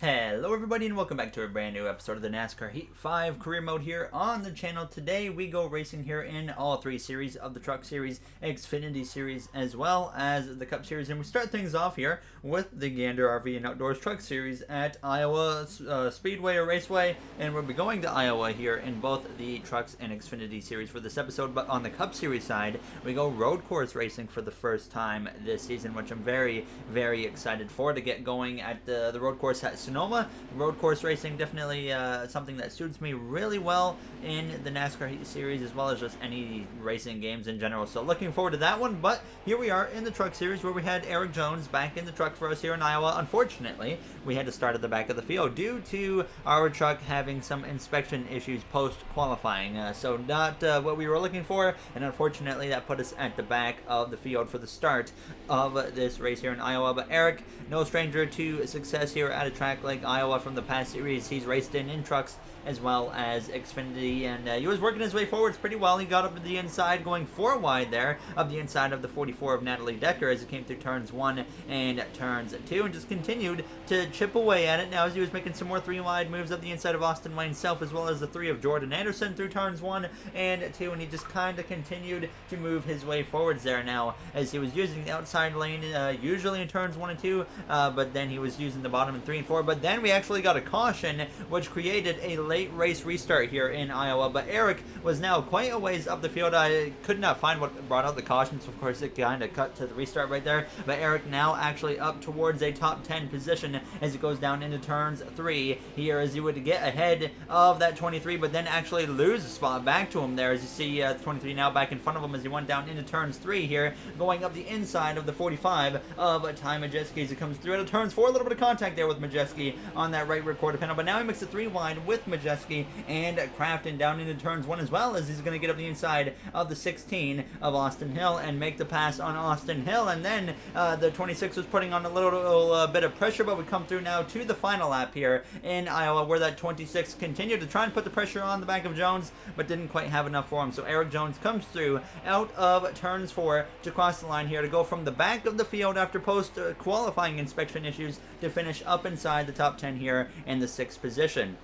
Hello everybody and welcome back to a brand new episode of the NASCAR Heat 5 career mode here on the channel. Today we go racing here in all three series of the Truck Series, Xfinity Series, as well as the Cup Series. And we start things off here with the Gander RV and Outdoors Truck Series at Iowa Speedway or Raceway. And we'll be going to Iowa here in both the Trucks and Xfinity Series for this episode. But on the Cup Series side, we go road course racing for the first time this season, which I'm very, very excited for to get going at the road course at Sonoma. Road course racing definitely something that suits me really well in the NASCAR Heat Series, as well as just any racing games in general. So looking forward to that one. But here we are in the Truck Series where we had Eric Jones back in the truck for us here in Iowa. Unfortunately, we had to start at the back of the field due to our truck having some inspection issues post-qualifying. So not what we were looking for, and unfortunately that put us at the back of the field for the start of this race here in Iowa. But Eric, no stranger to success here at a track like Iowa from the past series. He's raced in trucks as well as Xfinity, and he was working his way forwards pretty well. He got up to the inside, going 4 wide there, up the inside of the 44 of Natalie Decker as he came through turns 1 and turns 2, and just continued to chip away at it. Now as he was making some more 3 wide moves up the inside of Austin Wayne Self, as well as the 3 of Jordan Anderson through turns 1 and 2, and he just kind of continued to move his way forwards there now as he was using the outside lane usually in turns 1 and 2, but then he was using the bottom in 3 and 4. But then we actually got a caution, which created a late race restart here in Iowa. But Eric was now quite a ways up the field. I could not find what brought out the caution, so of course it kind of cut to the restart right there. But Eric now actually up towards a top 10 position as it goes down into turns 3 here, as he would get ahead of that 23, but then actually lose a spot back to him there, as you see 23 now back in front of him as he went down into turns 3 here, going up the inside of the 45 of Ty Majeski as he comes through out of turns 4. A little bit of contact there with Majeski on that right rear quarter panel, but now he makes it 3 wide with Majeski and Crafton down into turns 1, as well as he's going to get up the inside of the 16 of Austin Hill and make the pass on Austin Hill. And then the 26 was putting on a little bit of pressure, but we come through now to the final lap here in Iowa, where that 26 continued to try and put the pressure on the back of Jones, but didn't quite have enough for him. So Eric Jones comes through out of turns 4 to cross the line here to go from the back of the field after post-qualifying inspection issues to finish up inside the top 10 here in the 6th position.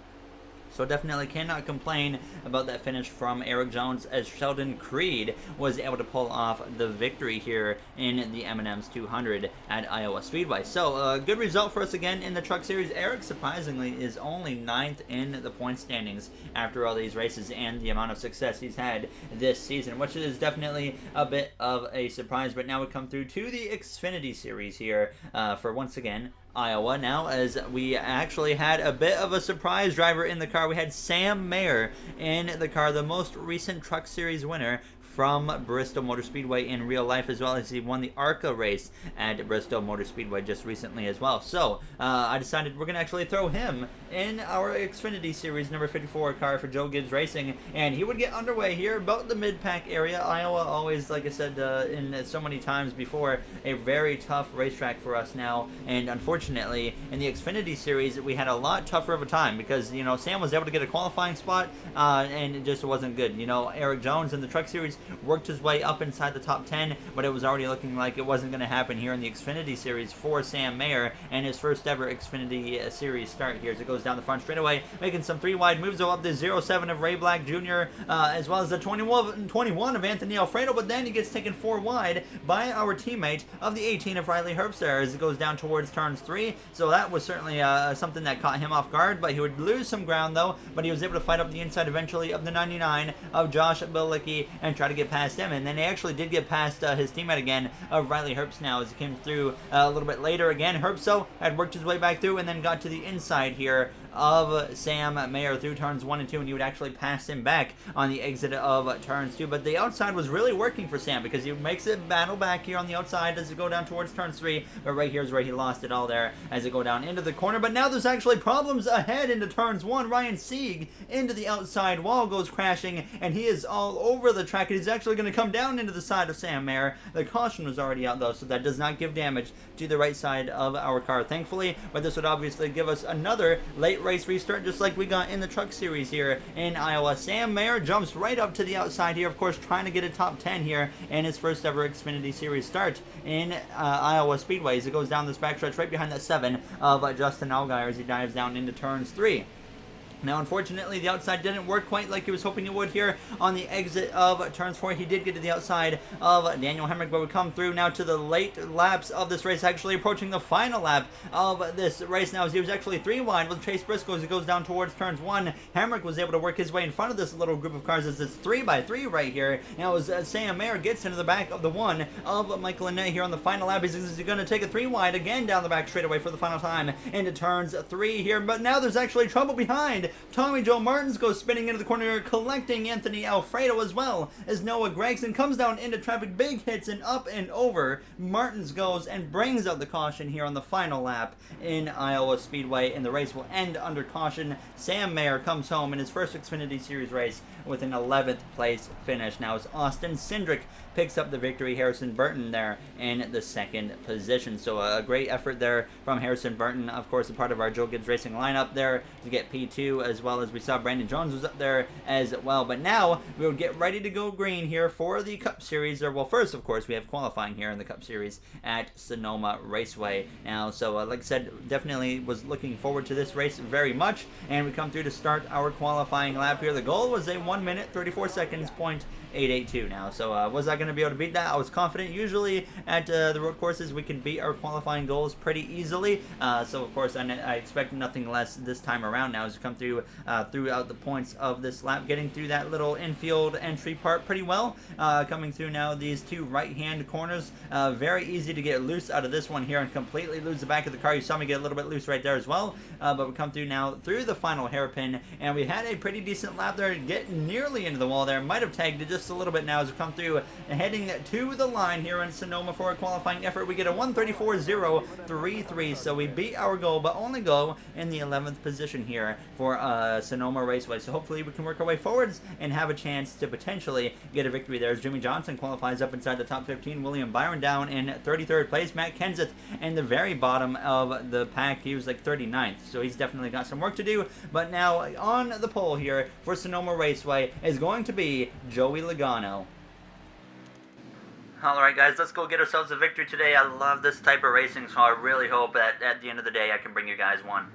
So definitely cannot complain about that finish from Eric Jones, as Sheldon Creed was able to pull off the victory here in the M&M's 200 at Iowa Speedway. So a good result for us again in the Truck Series. Eric, surprisingly, is only 9th in the point standings after all these races and the amount of success he's had this season, which is definitely a bit of a surprise. But now we come through to the Xfinity Series here for, once again, Iowa now, as we actually had a bit of a surprise driver in the car. We had Sam Mayer in the car, the most recent Truck Series winner from Bristol Motor Speedway in real life, as well as he won the ARCA race at Bristol Motor Speedway just recently as well. So I decided we're going to actually throw him in our Xfinity Series number 54 car for Joe Gibbs Racing, and he would get underway here about the mid-pack area. Iowa always, like I said in so many times before, a very tough racetrack for us now, and unfortunately in the Xfinity Series we had a lot tougher of a time because, you know, Sam was able to get a qualifying spot and it just wasn't good. You know, Eric Jones in the Truck Series worked his way up inside the top 10, but it was already looking like it wasn't going to happen here in the Xfinity Series for Sam Mayer and his first ever Xfinity Series start here, as it goes down the front straightaway, making some 3 wide moves up the 07 of Ray Black Jr., as well as the 21 of Anthony Alfredo, but then he gets taken 4 wide by our teammate of the 18 of Riley Herbster as it goes down towards turns 3. So that was certainly something that caught him off guard, but he would lose some ground though, but he was able to fight up the inside eventually of the 99 of Josh Bilicki and try to get past him. And then he actually did get past his teammate again of Riley Herbst now as he came through a little bit later again. Herbst had worked his way back through and then got to the inside here of Sam Mayer through turns 1 and 2, and he would actually pass him back on the exit of turns 2. But the outside was really working for Sam because he makes it battle back here on the outside as it go down towards turns 3, but right here is where he lost it all there as it go down into the corner. But now there's actually problems ahead into turns 1. Ryan Sieg into the outside wall goes crashing, and he is all over the track, and he's actually going to come down into the side of Sam Mayer. The caution was already out though, so that does not give damage to the right side of our car, thankfully, but this would obviously give us another late race restart just like we got in the Truck Series here in Iowa. Sam Mayer jumps right up to the outside here, of course, trying to get a top 10 here in his first ever Xfinity Series start in Iowa Speedway as it goes down this backstretch right behind that 7 of Justin Allgaier as he dives down into turns 3. Now, unfortunately, the outside didn't work quite like he was hoping it would here on the exit of turns 4. He did get to the outside of Daniel Hemrick, but we come through now to the late laps of this race, actually approaching the final lap of this race now, as he was actually 3 wide with Chase Briscoe as he goes down towards turns 1. Hemrick was able to work his way in front of this little group of cars as it's 3x3 right here. Now, as Sam Mayer gets into the back of the 1 of Michael Annett here on the final lap, he's going to take a 3 wide again down the back straightaway for the final time into turns 3 here, but now there's actually trouble behind. Tommy Joe Martins goes spinning into the corner, collecting Anthony Alfredo as well as Noah Gregson comes down into traffic. Big hits and up and over. Martins goes and brings out the caution here on the final lap in Iowa Speedway, and the race will end under caution. Sam Mayer comes home in his first Xfinity Series race with an 11th place finish. Now as Austin Cindric picks up the victory, Harrison Burton there in the 2nd position. So a great effort there from Harrison Burton, of course a part of our Joe Gibbs Racing lineup there to get P2, as well as we saw Brandon Jones was up there as well. But now we'll get ready to go green here for the Cup Series. Well, first of course we have qualifying here in the Cup Series at Sonoma Raceway now. So like I said, definitely was looking forward to this race very much, and we come through to start our qualifying lap here. The goal was a 1 minute 34 seconds .882 now. So was I going to be able to beat that? I was confident. Usually at the road courses we can beat our qualifying goals pretty easily. So of course I expect nothing less this time around now as we come through throughout the points of this lap, getting through that little infield entry part pretty well. Coming through now these 2 right-hand corners. Very easy to get loose out of this one here and completely lose the back of the car. You saw me get a little bit loose right there as well. But we come through now through the final hairpin, and we had a pretty decent lap there, getting nearly into the wall there. Might have tagged it just a little bit now as we come through and heading to the line here in Sonoma for a qualifying effort. We get a 1:34.033, so we beat our goal, but only go in the 11th position here for Sonoma Raceway. So hopefully we can work our way forwards and have a chance to potentially get a victory there. As Jimmy Johnson qualifies up inside the top 15. William Byron down in 33rd place. Matt Kenseth in the very bottom of the pack. He was like 39th, so he's definitely got some work to do. But now on the pole here for Sonoma Raceway is going to be Joey Logano. Alright guys, let's go get ourselves a victory today. I love this type of racing, so I really hope that at the end of the day I can bring you guys one.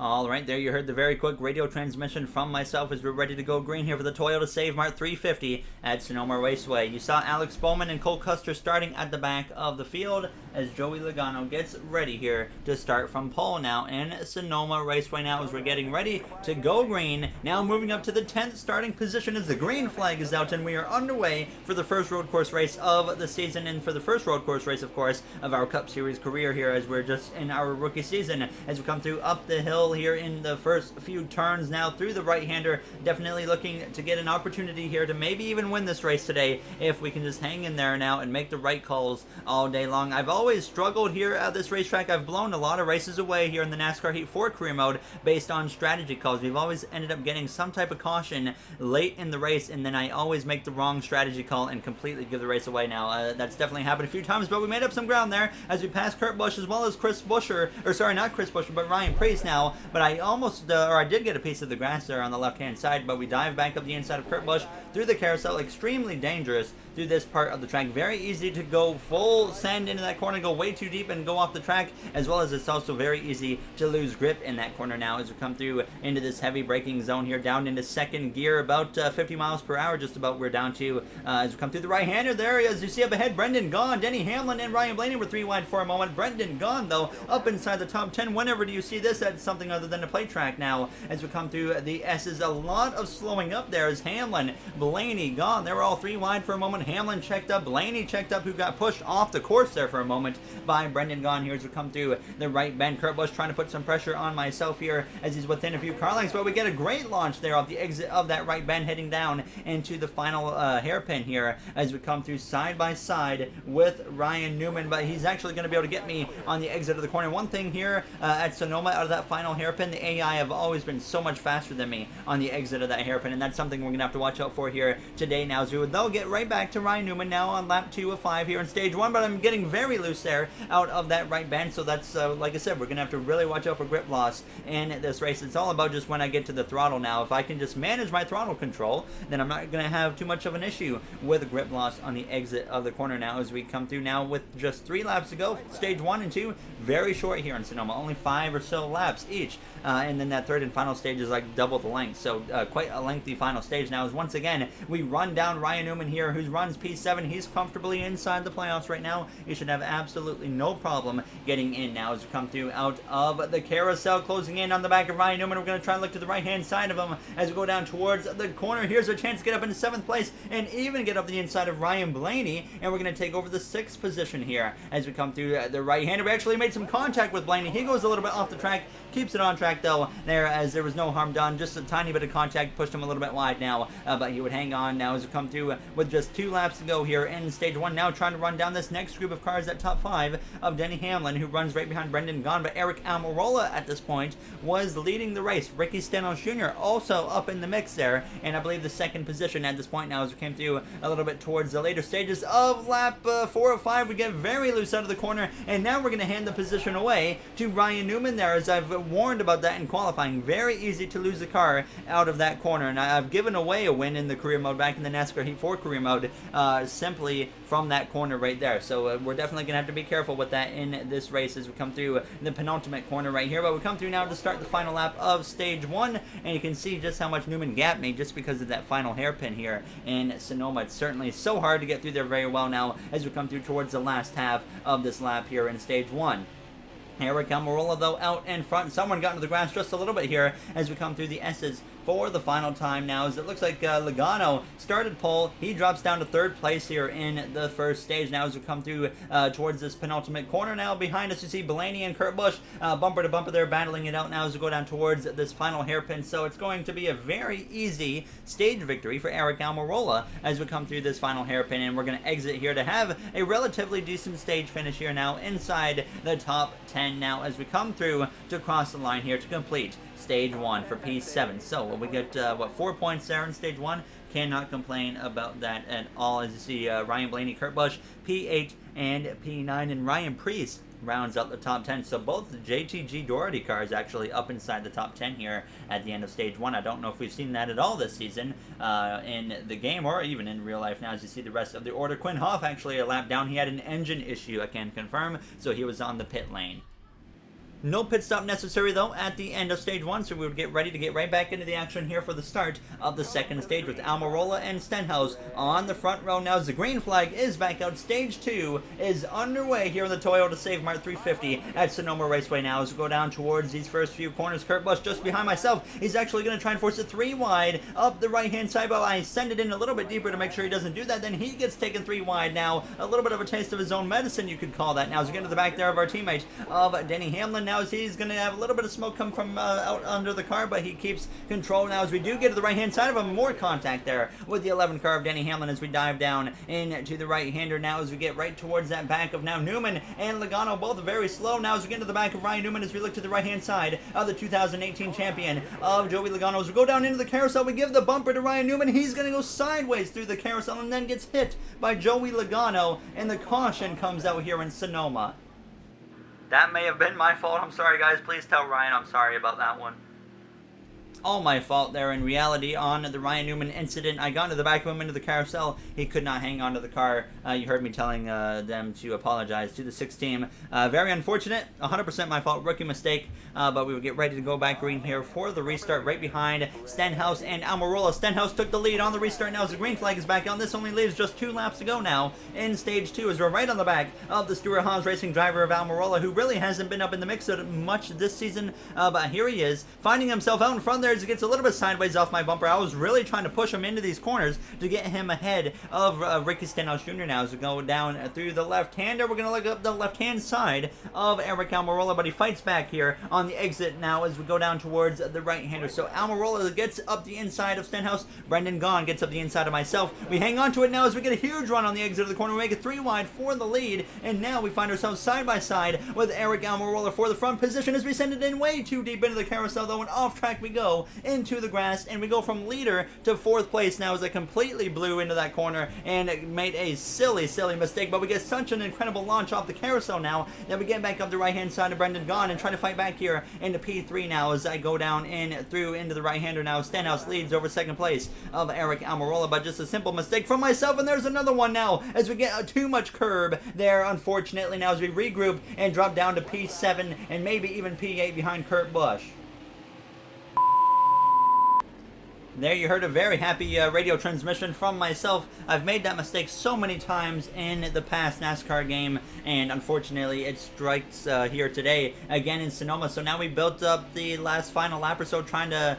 Alright, there you heard the very quick radio transmission from myself as we're ready to go green here for the Toyota Save Mart 350 at Sonoma Raceway. You saw Alex Bowman and Cole Custer starting at the back of the field as Joey Logano gets ready here to start from pole now in Sonoma Raceway now as we're getting ready to go green. Now moving up to the 10th starting position as the green flag is out, and we are underway for the first road course race of the season, and for the first road course race, of course, of our Cup Series career here as we're just in our rookie season as we come through up the hill here in the first few turns now through the right-hander. Definitely looking to get an opportunity here to maybe even win this race today if we can just hang in there now and make the right calls all day long. I've always struggled here at this racetrack. I've blown a lot of races away here in the NASCAR Heat 4 career mode based on strategy calls. We've always ended up getting some type of caution late in the race, and then I always make the wrong strategy call and completely give the race away now. That's definitely happened a few times, but we made up some ground there as we passed Kurt Busch as well as Chris Buescher, or sorry, not Chris Buescher, but Ryan Preece now. But I almost, or I did get a piece of the grass there on the left-hand side, but we dive back up the inside of Kurt Busch through the carousel. Extremely dangerous through this part of the track. Very easy to go full send into that corner, go way too deep and go off the track, as well as it's also very easy to lose grip in that corner now as we come through into this heavy braking zone here, down into second gear, about 50 miles per hour, just about we're down to as we come through the right-hander there. As you see up ahead, Brendan Gaughan, Denny Hamlin, and Ryan Blaney were 3 wide for a moment. Brendan Gaughan, though, up inside the top 10. Whenever do you see this at something other than a play track now as we come through the S's? A lot of slowing up there as Hamlin, Blaney, Gaughan, they were all 3 wide for a moment. Hamlin checked up, Blaney checked up, who got pushed off the course there for a moment by Brendan Gaughan here as we come through the right bend. Kurt Busch trying to put some pressure on myself here as he's within a few car lengths, but we get a great launch there off the exit of that right bend, heading down into the final hairpin here as we come through side by side with Ryan Newman, but he's actually going to be able to get me on the exit of the corner. One thing here at Sonoma, out of that final hairpin, the AI have always been so much faster than me on the exit of that hairpin, and that's something we're going to have to watch out for here today now. So they'll get right back to Ryan Newman now on lap 2 of 5 here in stage 1, but I'm getting very loose there out of that right bend. So that's, like I said, we're going to have to really watch out for grip loss in this race. It's all about just when I get to the throttle now. If I can just manage my throttle control, then I'm not going to have too much of an issue with grip loss on the exit of the corner now as we come through now with just 3 laps to go. Stage 1 and 2, very short here in Sonoma, only 5 or so laps each. And then that third and final stage is like double the length. So quite a lengthy final stage now as once again we run down Ryan Newman here, who runs P7. He's comfortably inside the playoffs right now. He should have absolutely no problem getting in now as we come through out of the carousel, closing in on the back of Ryan Newman. We're going to try and look to the right hand side of him as we go down towards the corner. Here's a chance to get up into 7th place and even get up the inside of Ryan Blaney, and we're going to take over the 6th position here as we come through the right hander. We actually made some contact with Blaney. He goes a little bit off the track, keeps it on track though there as there was no harm done. Just a tiny bit of contact pushed him a little bit wide now, but he would hang on now as we come through with just 2 laps to go here in stage 1. Now trying to run down this next group of cars, that top 5 of Denny Hamlin, who runs right behind Brendan Gaughan, but Eric Almirola at this point was leading the race. Ricky Stenhouse Jr. also up in the mix there, and I believe the 2nd position at this point now as we came through a little bit towards the later stages of lap 4 or 5. We get very loose out of the corner, and now we're going to hand the position away to Ryan Newman there, as I've warned about that in qualifying. Very easy to lose the car out of that corner, and I've given away a win in the career mode back in the NASCAR Heat 4 career mode simply from that corner right there. So we're definitely going to have to be careful with that in this race as we come through the penultimate corner right here. But we come through now to start the final lap of stage 1, and you can see just how much Newman gapped me just because of that final hairpin here in Sonoma. It's certainly so hard to get through there very well now as we come through towards the last half of this lap here in stage 1. Eric Almirola, though, out in front. Someone got into the grass just a little bit here as we come through the S's for the final time now, as it looks like Logano started pole. He drops down to 3rd place here in the first stage now as we come through towards this penultimate corner now. Behind us you see Blaney and Kurt Busch bumper to bumper there, battling it out now as we go down towards this final hairpin. So it's going to be a very easy stage victory for Eric Almirola as we come through this final hairpin, and we're going to exit here to have a relatively decent stage finish here now inside the top 10 now as we come through to cross the line here to complete stage 1 for P7. So we get 4 points there in stage 1. Cannot complain about that at all. As you see, Ryan Blaney, Kurt Busch, P8 and P9, and Ryan Preece rounds out the top 10. So both the JTG Doherty cars actually up inside the top 10 here at the end of stage 1. I don't know if we've seen that at all this season in the game or even in real life now as you see the rest of the order. Quinn Hoff actually a lap down. He had an engine issue, I can confirm, so he was on the pit lane. No pit stop necessary, though, at the end of stage 1, so we would get ready to get right back into the action here for the start of the 2nd stage with Almirola and Stenhouse on the front row now as the green flag is back out. Stage 2 is underway here in the Toyota Save Mart 350 at Sonoma Raceway now as we go down towards these first few corners. Kurt Busch just behind myself. He's actually going to try and force it 3 wide up the right-hand side, but I send it in a little bit deeper to make sure he doesn't do that. Then he gets taken 3 wide now. A little bit of a taste of his own medicine, you could call that now as we get to the back there of our teammate of Denny Hamlin. Now as he's going to have a little bit of smoke come from out under the car, but he keeps control now as we do get to the right hand side of him. More contact there with the 11 car of Denny Hamlin as we dive down into the right hander now as we get right towards that back of now Newman and Logano, both very slow now as we get to the back of Ryan Newman as we look to the right hand side of the 2018 champion of Joey Logano. As we go down into the carousel, we give the bumper to Ryan Newman. He's going to go sideways through the carousel and then gets hit by Joey Logano, and the caution comes out here in Sonoma. That may have been my fault. I'm sorry, guys. Please tell Ryan I'm sorry about that one. All my fault there in reality on the Ryan Newman incident. I got into the back of him into the carousel. He could not hang onto the car. You heard me telling them to apologize to the 6 team. Very unfortunate. 100% my fault. Rookie mistake. But we would get ready to go back green here for the restart right behind Stenhouse and Almirola. Stenhouse took the lead on the restart now as the green flag is back on. This only leaves just 2 laps to go now in stage 2 as we're right on the back of the Stewart-Haas Racing driver of Almirola, who really hasn't been up in the mix much this season. But here he is, finding himself out in front there as he gets a little bit sideways off my bumper. I was really trying to push him into these corners to get him ahead of Ricky Stenhouse Jr. now as we go down through the left-hander. We're going to look up the left-hand side of Eric Almirola, but he fights back here on the exit now as we go down towards the right-hander. So Almirola gets up the inside of Stenhouse. Brendan Gaughan gets up the inside of myself. We hang on to it now as we get a huge run on the exit of the corner. We make it 3 wide for the lead, and now we find ourselves side by side with Eric Almirola for the front position as we send it in way too deep into the carousel, though, and off track we go go into the grass, and we go from leader to 4th place now as I completely blew into that corner and made a silly mistake. But we get such an incredible launch off the carousel now that we get back up the right-hand side of Brendan Gaughan and try to fight back here into P3 now as I go down and through into the right-hander now. Stenhouse leads over 2nd place of Eric Almirola, but just a simple mistake from myself, and there's another one now as we get too much curb there, unfortunately, now as we regroup and drop down to P7 and maybe even P8 behind Kurt Busch. There you heard a very happy radio transmission from myself. I've made that mistake so many times in the past NASCAR game, and unfortunately it strikes here today again in Sonoma. So now we built up the last final lap or so, trying to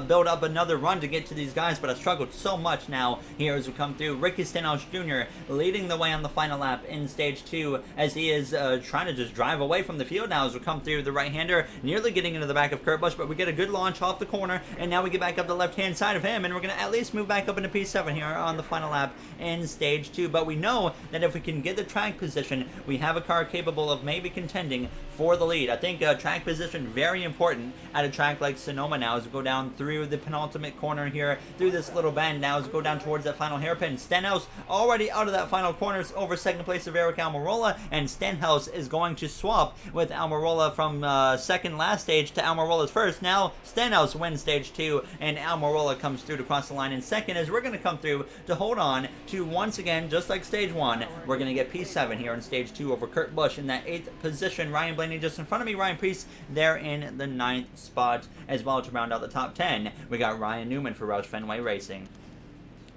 build up another run to get to these guys, but I struggled so much now here as we come through. Ricky Stenhouse Jr. leading the way on the final lap in stage 2 as he is trying to just drive away from the field now as we come through the right-hander, nearly getting into the back of Kurt Busch, but we get a good launch off the corner, and now we get back up the left-hand side of him, and we're going to at least move back up into P7 here on the final lap in stage 2. But we know that if we can get the track position, we have a car capable of maybe contending for the lead. I think track position very important at a track like Sonoma now as we go down through the penultimate corner here, through this little bend now as we go down towards that final hairpin. Stenhouse already out of that final corner is over 2nd place of Eric Almirola, and Stenhouse is going to swap with Almirola from 2nd last stage to Almirola's 1st. Now Stenhouse wins stage 2, and Almirola comes through to cross the line in 2nd as we're going to come through to hold on to, once again, just like stage 1, we're going to get P7 here in stage 2 over Kurt Busch in that 8th position. Ryan Blaney just in front of me. Ryan Preece there in the 9th spot as well. To round out the top 10, we got Ryan Newman for Roush Fenway Racing.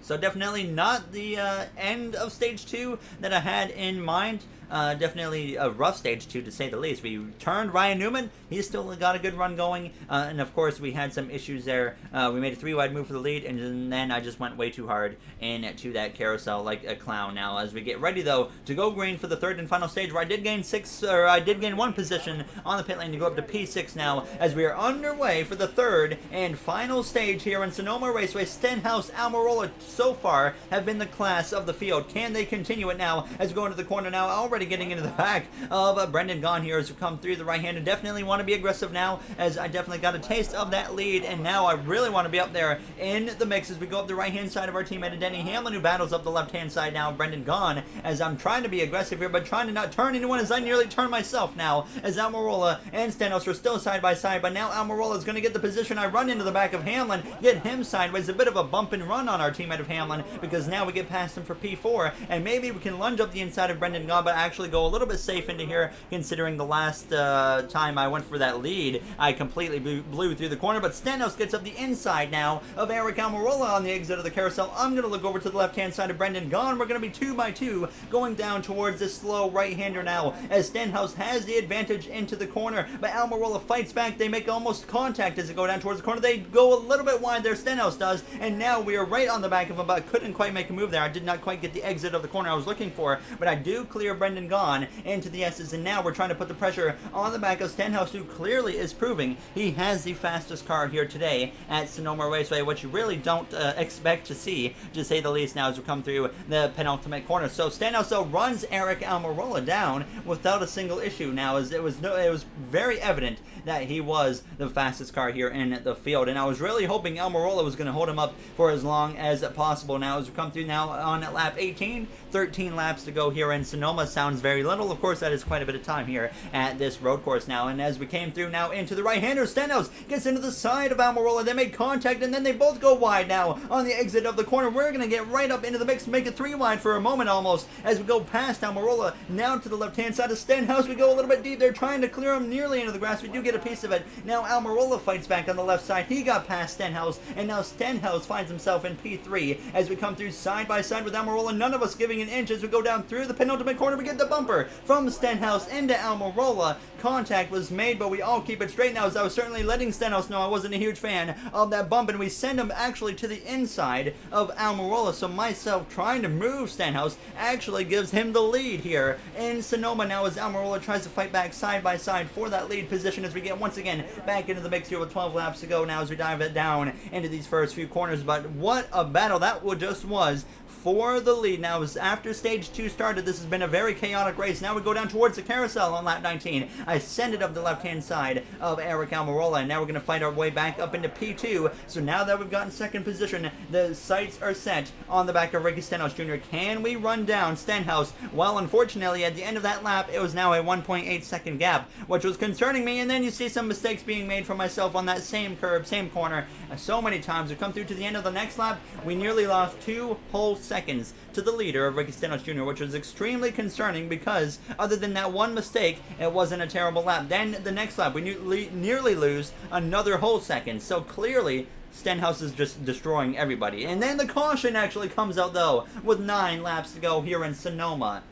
So definitely not the end of stage 2 that I had in mind. Definitely a rough stage 2 to say the least. We turned Ryan Newman. He's still got a good run going. And of course we had some issues there. We made a 3-wide move for the lead, and then I just went way too hard into that carousel like a clown. Now as we get ready though to go green for the 3rd and final stage, where I did gain 1 position on the pit lane to go up to P6 now as we are underway for the 3rd and final stage here in Sonoma Raceway. Stenhouse, Almirola so far have been the class of the field. Can they continue it now as we go into the corner now? Already getting into the back of Brendan Gaughan here as we come through the right hand, and definitely want to be aggressive now as I definitely got a taste of that lead, and now I really want to be up there in the mix as we go up the right hand side of our teammate Denny Hamlin, who battles up the left hand side now of Brendan Gaughan, as I'm trying to be aggressive here but trying to not turn anyone as I nearly turn myself now as Almirola and Stenhouse are still side by side. But now Almirola is going to get the position. I run into the back of Hamlin, get him sideways, a bit of a bump and run on our teammate of Hamlin because now we get past him for P4, and maybe we can lunge up the inside of Brendan Gaughan, but actually go a little bit safe into here, considering the last time I went for that lead, I completely blew through the corner. But Stenhouse gets up the inside now of Eric Almirola on the exit of the carousel. I'm going to look over to the left-hand side of Brendan Gaughan. We're going to be 2 by 2 going down towards this slow right-hander now as Stenhouse has the advantage into the corner, but Almirola fights back. They make almost contact as they go down towards the corner. They go a little bit wide there, Stenhouse does, and now we are right on the back of him, but I couldn't quite make a move there. I did not quite get the exit of the corner I was looking for, but I do clear Brendan Gaughan into the S's, and now we're trying to put the pressure on the back of Stenhouse, who clearly is proving he has the fastest car here today at Sonoma Raceway, which you really don't expect to see, to say the least, now as we come through the penultimate corner. So Stenhouse though runs Eric Almirola down without a single issue now, as it was very evident that he was the fastest car here in the field, and I was really hoping Almirola was going to hold him up for as long as possible. Now as we come through now on lap 18, 13 laps to go here in Sonoma. Sounds very little, of course that is quite a bit of time here at this road course now, and as we came through now into the right-hander, Stenhouse gets into the side of Almirola. They make contact, and then they both go wide now on the exit of the corner. We're going to get right up into the mix, make it 3 wide for a moment almost, as we go past Almirola now to the left-hand side of Stenhouse. We go a little bit deep. They're trying to clear him nearly into the grass. We do get a piece of it. Now Almirola fights back on the left side. He got past Stenhouse, and now Stenhouse finds himself in P3 as we come through side by side with Almirola. None of us giving an inch as we go down through the penultimate corner. We get the bumper from Stenhouse into Almirola. Contact was made, but we all keep it straight now, as I was certainly letting Stenhouse know I wasn't a huge fan of that bump, and we send him actually to the inside of Almirola. So myself trying to move Stenhouse actually gives him the lead here in Sonoma now, as Almirola tries to fight back side by side for that lead position as we get once again back into the mix here with 12 laps to go now as we dive it down into these first few corners. But what a battle that just was for the lead. Now, as after stage 2 started, this has been a very chaotic race. Now we go down towards the carousel on lap 19. I I send it up the left-hand side of Eric Almirola, and now we're going to fight our way back up into P2. So now that we've gotten second position, the sights are set on the back of Ricky Stenhouse Jr. Can we run down Stenhouse? Well, unfortunately, at the end of that lap, it was now a 1.8 second gap, which was concerning me. And then you see some mistakes being made from myself on that same curb, same corner, so many times. We come through to the end of the next lap, we nearly lost 2 whole seconds to the leader of Ricky Stenhouse Jr., which was extremely concerning because other than that one mistake, it wasn't a terrible lap. Then the next lap, we nearly lose another whole second. So clearly, Stenhouse is just destroying everybody. And then the caution actually comes out, though, with 9 laps to go here in Sonoma.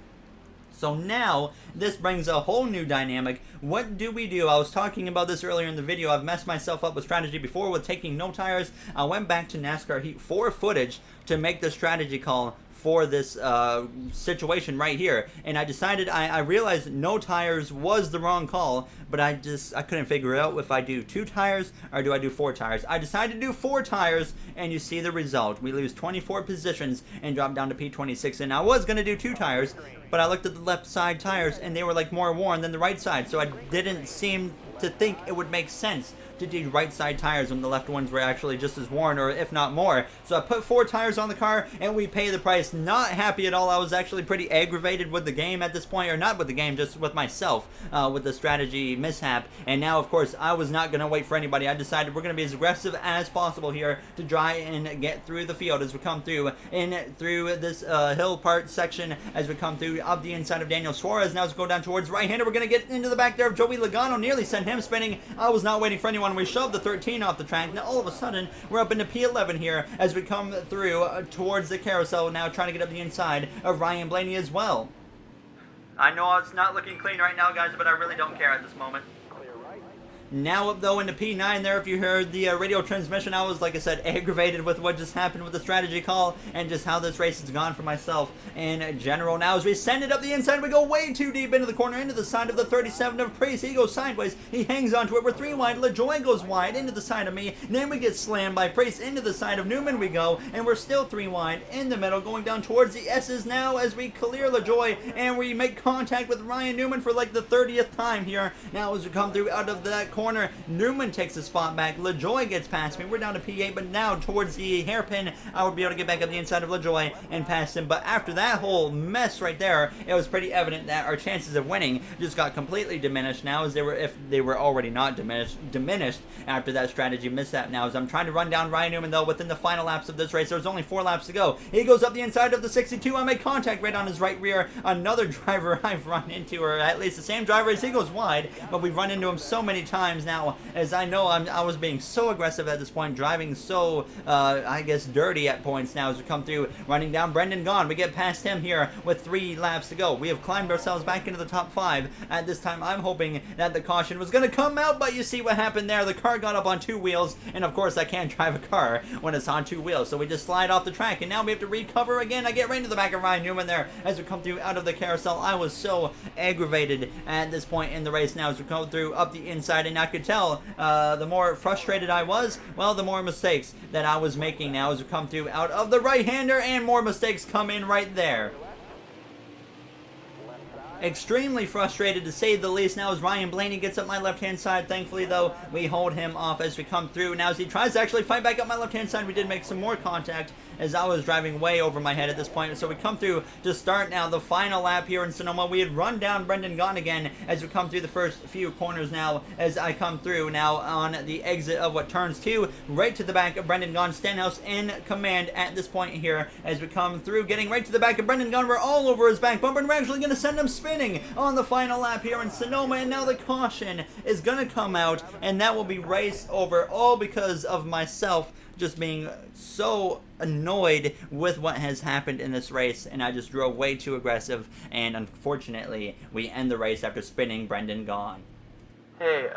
So now, this brings a whole new dynamic. What do we do? I was talking about this earlier in the video. I've messed myself up with strategy before with taking no tires. I went back to NASCAR Heat 4 footage to make the strategy call for this situation right here, and I decided, I realized no tires was the wrong call, but I couldn't figure out if I do 2 tires or do I do 4 tires. I decided to do 4 tires, and you see the result. We lose 24 positions and drop down to P26, and I was going to do 2 tires, but I looked at the left side tires and they were like more worn than the right side, so I didn't seem to think it would make sense to do right side tires when the left ones were actually just as worn, or if not more. So I put 4 tires on the car and we pay the price. Not happy at all. I was actually pretty aggravated with the game at this point, or not with the game, just with myself, with the strategy mishap. And now, of course, I was not going to wait for anybody. I decided we're going to be as aggressive as possible here to try and get through the field as we come through through this hill part section, as we come through up the inside of Daniel Suarez. Now let's go down towards right-hander. We're going to get into the back there of Joey Logano. Nearly sent him spinning. I was not waiting for anyone. We shoved the 13 off the track. Now all of a sudden we're up into P11 here as we come through towards the carousel, now trying to get up the inside of Ryan Blaney as well. I know it's not looking clean right now, guys, but I really don't care at this moment. Now up, though, into P9 there. If you heard the radio transmission, I was, like I said, aggravated with what just happened with the strategy call and just how this race has gone for myself in general. Now, as we send it up the inside, we go way too deep into the corner, into the side of the 37 of Priest. He goes sideways. He hangs onto it. We're 3 wide. LaJoy goes wide into the side of me. Then we get slammed by Priest. Into the side of Newman we go, and we're still 3 wide in the middle, going down towards the S's now as we clear LaJoy, and we make contact with Ryan Newman for like the 30th time here. Now, as we come through out of that corner, Newman takes a spot back. LaJoy gets past me. We're down to P8, but now towards the hairpin, I would be able to get back up the inside of LaJoy and pass him. But after that whole mess right there, it was pretty evident that our chances of winning just got completely diminished now, as if they were already not diminished after that strategy mishap. Now, as I'm trying to run down Ryan Newman, though, within the final laps of this race, there's only 4 laps to go. He goes up the inside of the 62. I make contact right on his right rear. Another driver I've run into, or at least the same driver as he goes wide, but we've run into him so many times now, as I know I was being so aggressive at this point, driving so, I guess, dirty at points now as we come through, running down Brendan Gaughan. We get past him here with 3 laps to go. We have climbed ourselves back into the top 5. At this time, I'm hoping that the caution was going to come out, but you see what happened there. The car got up on 2 wheels, and of course, I can't drive a car when it's on 2 wheels, so we just slide off the track, and now we have to recover again. I get right into the back of Ryan Newman there as we come through out of the carousel. I was so aggravated at this point in the race now as we come through up the inside, and I could tell the more frustrated I was, well, the more mistakes that I was making now as we come through out of the right-hander, and more mistakes come in right there. Extremely frustrated, to say the least, now as Ryan Blaney gets up my left-hand side. Thankfully, though, we hold him off as we come through. Now, as he tries to actually fight back up my left-hand side, we did make some more contact as I was driving way over my head at this point. So we come through to start now the final lap here in Sonoma. We had run down Brendan Gaughan again as we come through the first few corners now, as I come through now on the exit of what turns 2, right to the back of Brendan Gaughan. Stenhouse in command at this point here as we come through, getting right to the back of Brendan Gaughan. We're all over his back bumper, and we're actually going to send him spinning on the final lap here in Sonoma. And now the caution is going to come out, and that will be race over, all because of myself just being so annoyed with what has happened in this race, and I just drove way too aggressive, and unfortunately we end the race after spinning Brendan Gaughan. Hey,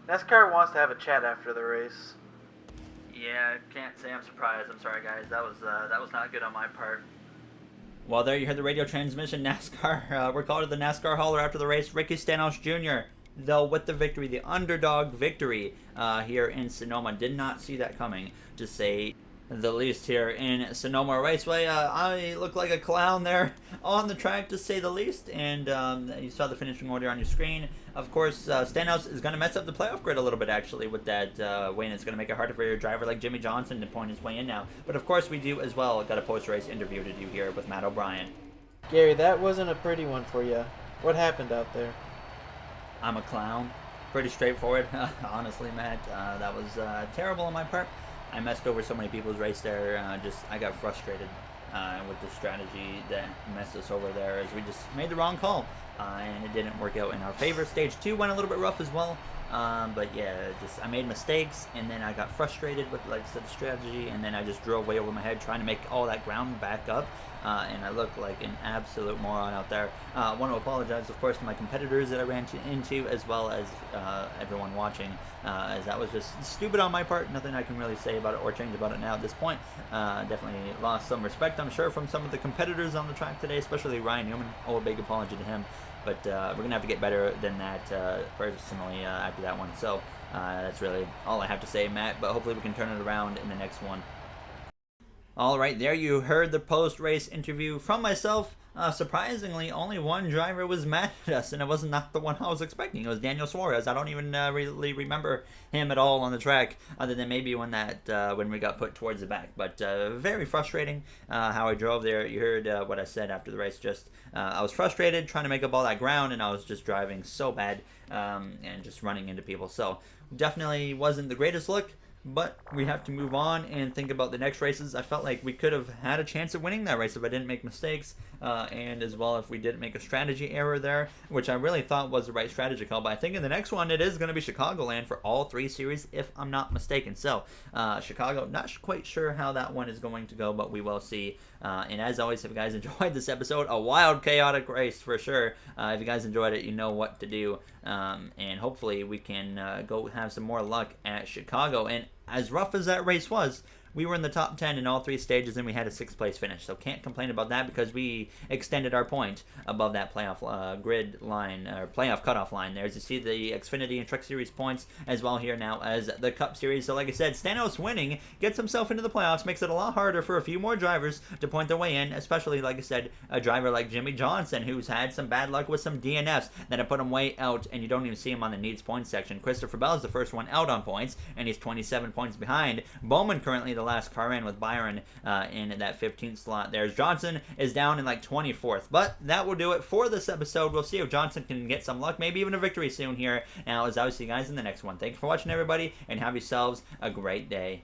NASCAR wants to have a chat after the race. Yeah, can't say I'm surprised. I'm sorry, guys. That was not good on my part. Well, there you heard the radio transmission. NASCAR, we're called to the NASCAR hauler after the race. Ricky Stenhouse Jr., though, with the victory, the underdog victory here in Sonoma. Did not see that coming, to say the least here in Sonoma Raceway. I look like a clown there on the track, to say the least, and you saw the finishing order on your screen. Of course, Stenhouse is going to mess up the playoff grid a little bit, actually, with that win. It's going to make it harder for your driver like Jimmy Johnson to point his way in now. But of course, we do as well got a post-race interview to do here with Matt O'Brien. Gary, that wasn't a pretty one for you. What happened out there? I'm a clown. Pretty straightforward, honestly, Matt. That was terrible on my part. I messed over so many people's race there. I got frustrated with the strategy that messed us over there, as we just made the wrong call, and it didn't work out in our favor. Stage 2 went a little bit rough as well, but yeah, I made mistakes, and then I got frustrated with, like I said, the strategy, and then I just drove way over my head trying to make all that ground back up, and I looked like an absolute moron out there. I want to apologize, of course, to my competitors that I ran into, as well as everyone watching, as that was just stupid on my part. Nothing I can really say about it or change about it now at this point. Definitely lost some respect, I'm sure, from some of the competitors on the track today, especially Ryan Newman. Oh, a big apology to him. But we're going to have to get better than that personally after that one. So that's really all I have to say, Matt. But hopefully we can turn it around in the next one. All right, there you heard the post-race interview from myself. Surprisingly, only one driver was mad at us, and it was not the one I was expecting. It was Daniel Suarez. I don't even really remember him at all on the track, other than maybe when we got put towards the back. But very frustrating how I drove there. You heard what I said after the race. I was frustrated trying to make up all that ground, and I was just driving so bad and just running into people. So definitely wasn't the greatest look. But we have to move on and think about the next races. I felt like we could have had a chance of winning that race if I didn't make mistakes, and as well if we didn't make a strategy error there, which I really thought was the right strategy call. But I think in the next one it is going to be Chicagoland for all 3 series, if I'm not mistaken. So Chicago, not quite sure how that one is going to go, but we will see. And as always, if you guys enjoyed this episode, a wild, chaotic race for sure. If you guys enjoyed it, you know what to do. And hopefully we can go have some more luck at Chicago. And as rough as that race was, we were in the top 10 in all 3 stages, and we had a 6th place finish. So can't complain about that, because we extended our point above that playoff grid line, or playoff cutoff line there. As you see, the Xfinity and Truck Series points as well here now as the Cup Series. So like I said, Stenhouse winning gets himself into the playoffs, makes it a lot harder for a few more drivers to point their way in, especially, like I said, a driver like Jimmy Johnson, who's had some bad luck with some DNFs that have put him way out, and you don't even see him on the needs points section. Christopher Bell is the first one out on points, and he's 27 points behind. Bowman currently the last car in with Byron in that 15th slot. There's Johnson is down in like 24th. But that will do it for this episode. We'll see if Johnson can get some luck, maybe even a victory soon here. Now, as I will see you guys in the next one. Thank you for watching, everybody, and have yourselves a great day.